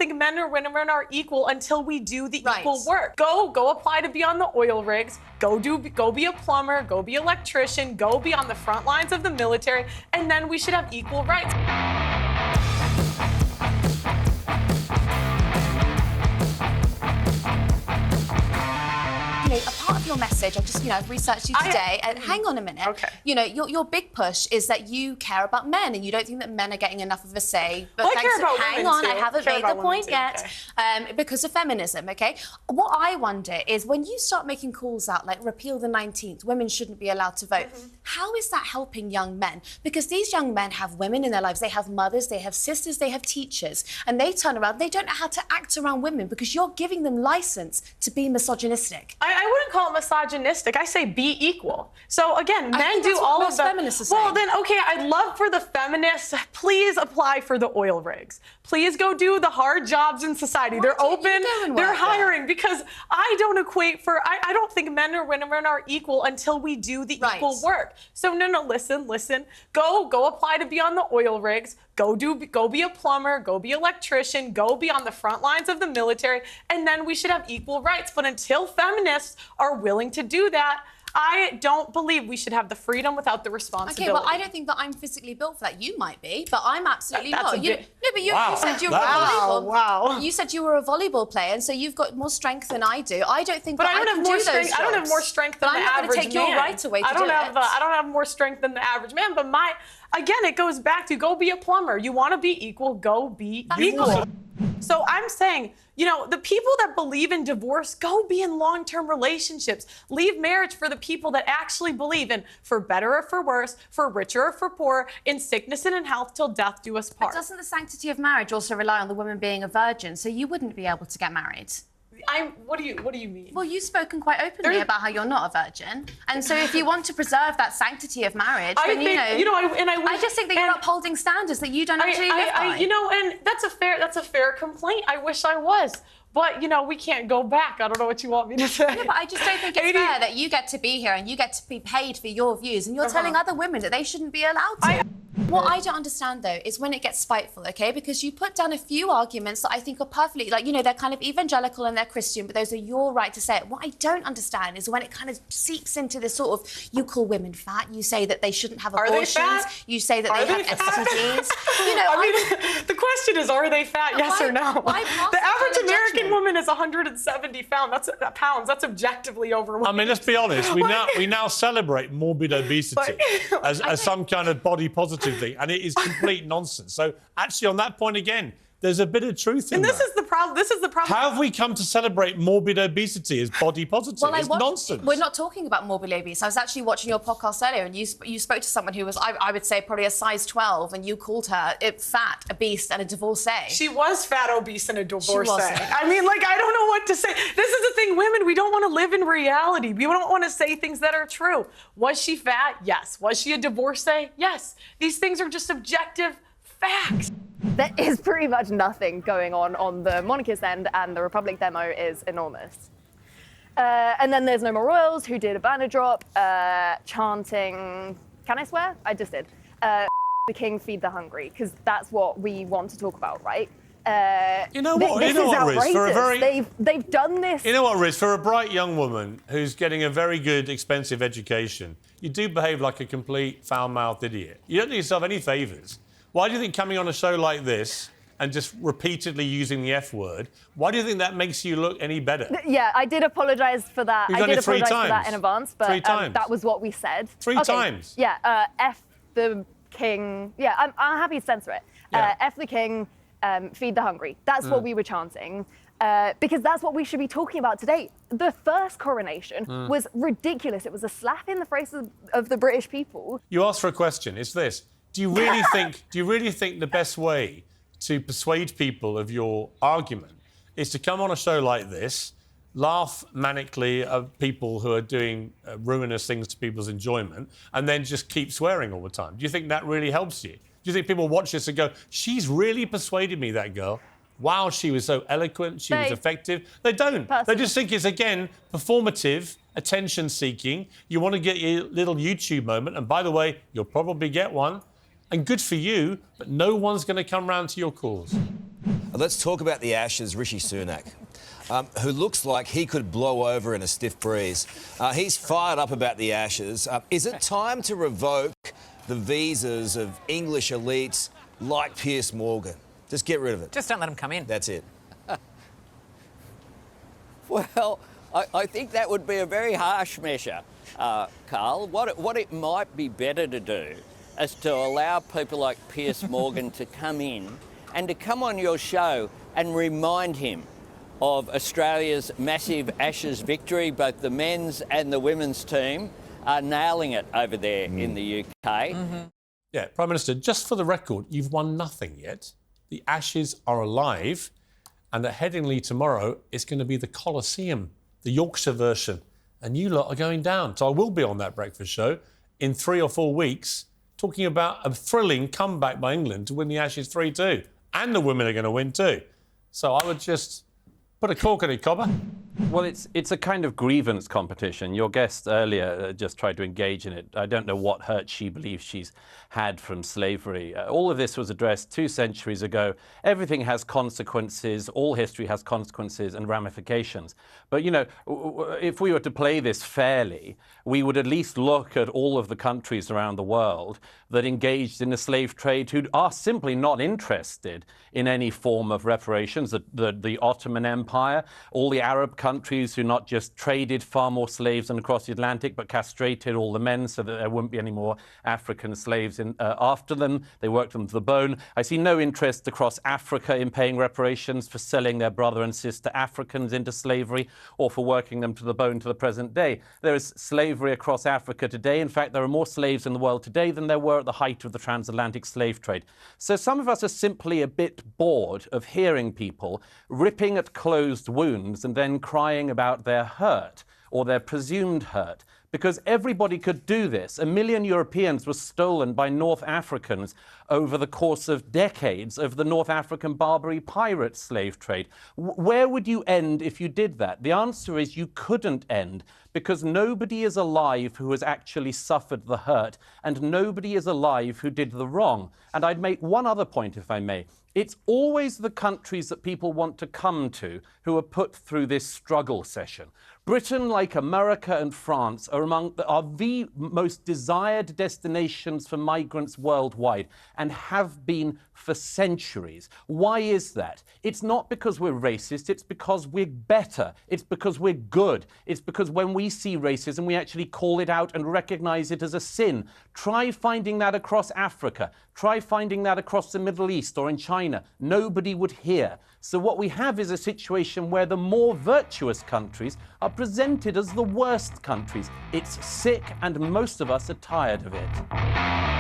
think men or women are equal until we do the equal work. Go apply to be on the oil rigs. Go be a plumber. Go be an electrician. Go be on the front lines of the military, and then we should have equal rights. A part of your message, I've researched you today, and hang on a minute. Okay. Your big push is that you care about men, and you don't think that men are getting enough of a say. But well, I care about hang women on, too. I haven't made the point yet. Okay. Because of feminism, okay? What I wonder is when you start making calls out like repeal the 19th, women shouldn't be allowed to vote. How is that helping young men? Because these young men have women in their lives, they have mothers, they have sisters, they have teachers, and they turn around, they don't know how to act around women because you're giving them license to be misogynistic. I wouldn't call it misogynistic. I say be equal. So again, men do all of that. Well, then, okay, I'd love for the feminists, please apply for the oil rigs. Please go do the hard jobs in society. They're open, they're hiring, because I don't I don't think men or women are equal until we do the equal work. So no, listen. Go apply to be on the oil rigs. Go be a plumber, go be an electrician, go be on the front lines of the military, and then we should have equal rights. But until feminists are willing to do that, I don't believe we should have the freedom without the responsibility. Okay, well, I don't think that I'm physically built for that. You might be, but I'm absolutely not. You said you were volleyball. Wow. You said you were a volleyball player, and so you've got more strength than I do. I don't think but that I can do those jobs. I don't have more strength than the average man. I'm not going to take your right away to do it. I don't have more strength than the average man, but again, it goes back to go be a plumber. You want to be equal, go be equal. So I'm saying, the people that believe in divorce, go be in long-term relationships. Leave marriage for the people that actually believe in for better or for worse, for richer or for poorer, in sickness and in health, till death do us part. But doesn't the sanctity of marriage also rely on the woman being a virgin, so you wouldn't be able to get married? What do you mean? Well, you've spoken quite openly about how you're not a virgin, and so if you want to preserve that sanctity of marriage, then I just think that you're upholding standards that you don't actually live by. And that's a fair complaint. I wish I was. But, we can't go back. I don't know what you want me to say. No, but I just don't think it's fair that you get to be here and you get to be paid for your views, and you're telling other women that they shouldn't be allowed to. What I don't understand, though, is when it gets spiteful, OK? Because you put down a few arguments that I think are perfectly, they're kind of evangelical and they're Christian, but those are your right to say it. What I don't understand is when it kind of seeps into this sort of, you call women fat, you say that they shouldn't have abortions, you say that they have STDs. The question is, are they fat, yes or no? The average American woman is 170 pounds. That's objectively overweight. I mean, let's be honest. We now celebrate morbid obesity as some kind of body positive thing, and it is complete nonsense. So, actually, on that point again, there's a bit of truth in that. And this is the problem. How have we come to celebrate morbid obesity as body positive? It's nonsense. We're not talking about morbid obesity. I was actually watching your podcast earlier, and you spoke to someone who was, I would say, probably a size 12, and you called her fat, obese, and a divorcee. She was fat, obese, and a divorcee. She wasn't. I mean, I don't know what to say. This is the thing, women, we don't want to live in reality. We don't want to say things that are true. Was she fat? Yes. Was she a divorcee? Yes. These things are just objective facts. There is pretty much nothing going on the monarchist end, and the Republic demo is enormous. And then there's No More Royals, who did a banner drop, chanting, can I swear? I just did. The king, feed the hungry, because that's what we want to talk about, right? You know what, Riz? They've done this. You know what, Riz? For a bright young woman who's getting a very good, expensive education, you do behave like a complete foul-mouthed idiot. You don't do yourself any favours. Why do you think coming on a show like this and just repeatedly using the F word, why do you think that makes you look any better? Yeah, I did apologise for that. You've done it 3 times. For that in advance, but that was what we said. 3 times? Yeah, F the king. Yeah, I'm happy to censor it. F the king, feed the hungry. That's what we were chanting. Because that's what we should be talking about today. The first coronation was ridiculous. It was a slap in the face of the British people. You asked for a question. It's this. Do you really think the best way to persuade people of your argument is to come on a show like this, laugh manically at people who are doing ruinous things to people's enjoyment, and then just keep swearing all the time? Do you think that really helps you? Do you think people watch this and go, she's really persuaded me, that girl? Wow, she was so eloquent, she was effective. They don't. They just think it's, again, performative, attention-seeking. You want to get your little YouTube moment, and by the way, you'll probably get one. And good for you, but no one's going to come round to your cause. Let's talk about the Ashes, Rishi Sunak, who looks like he could blow over in a stiff breeze. He's fired up about the Ashes. Is it time to revoke the visas of English elites like Piers Morgan? Just get rid of it. Just don't let them come in. That's it. Well, I think that would be a very harsh measure, Carl. What it might be better to do is to allow people like Piers Morgan to come in and to come on your show and remind him of Australia's massive Ashes victory. Both the men's and the women's team are nailing it over there in the UK. Yeah, Prime Minister, just for the record, you've won nothing yet. The Ashes are alive, and at Headingley tomorrow, it's going to be the Colosseum, the Yorkshire version, and you lot are going down. So I will be on that breakfast show in 3 or 4 weeks, talking about a thrilling comeback by England to win the Ashes 3-2. And the women are going to win too. So I would just put a cork on it, Cobber. Well, it's a kind of grievance competition. Your guest earlier just tried to engage in it. I don't know what hurt she believes she's had from slavery. All of this was addressed 2 centuries ago. Everything has consequences. All history has consequences and ramifications. But, you know, if we were to play this fairly, we would at least look at all of the countries around the world that engaged in the slave trade who are simply not interested in any form of reparations. The Ottoman Empire, all the Arab countries who not just traded far more slaves than across the Atlantic, but castrated all the men so that there wouldn't be any more African slaves after them. They worked them to the bone. I see no interest across Africa in paying reparations for selling their brother and sister Africans into slavery or for working them to the bone to the present day. There is slavery across Africa today. In fact, there are more slaves in the world today than there were at the height of the transatlantic slave trade. So some of us are simply a bit bored of hearing people ripping at closed wounds and then crying about their hurt or their presumed hurt. Because everybody could do this. 1 million Europeans were stolen by North Africans over the course of decades of the North African Barbary pirate slave trade. Where would you end if you did that? The answer is you couldn't end, because nobody is alive who has actually suffered the hurt, and nobody is alive who did the wrong. And I'd make one other point, if I may. It's always the countries that people want to come to who are put through this struggle session. Britain, like America and France, are the most desired destinations for migrants worldwide and have been for centuries. Why is that? It's not because we're racist, it's because we're better. It's because we're good. It's because when we see racism, we actually call it out and recognize it as a sin. Try finding that across Africa. Try finding that across the Middle East or in China. Nobody would hear. So what we have is a situation where the more virtuous countries are presented as the worst countries. It's sick, and most of us are tired of it.